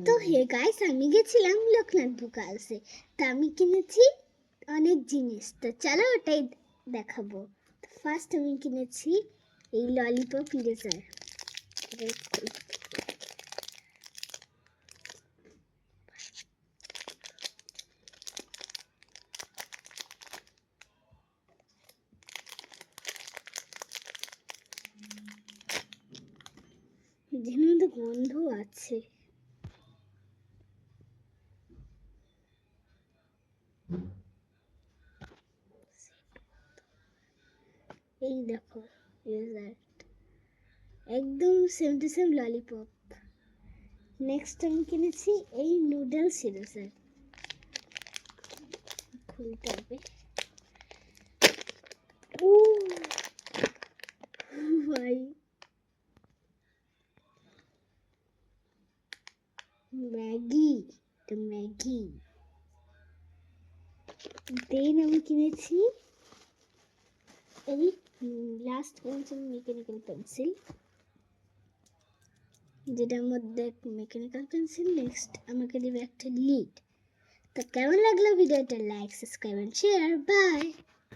তো hey guys, আমি গেছিলাম লোকনাথ বুকালসে। তা আমি কিনেছি অনেক জিনিস, তো চলো ওটাই দেখাবো। ফার্স্ট আমি কিনেছি এই ললিপপ ইরেজার। যেন তো গন্ধ আছে। এই দেখো রেজাল্ট, একদম same to same lollipop. Next আমি কিনেছি এই নুডলস ইরেজার। খুলতে হবে। ও ভাই, ম্যাগি, এটা ম্যাগি। দেন আমি কিনেছি এই লাস্ট পেন্সিল, মেকানিক্যাল পেন্সিল, যেটার মধ্যে মেকানিক্যাল পেন্সিল। নেক্সট আমাকে দেবে একটা লিড। তো কেমন লাগলো ভিডিওটা? Like, subscribe and share. By.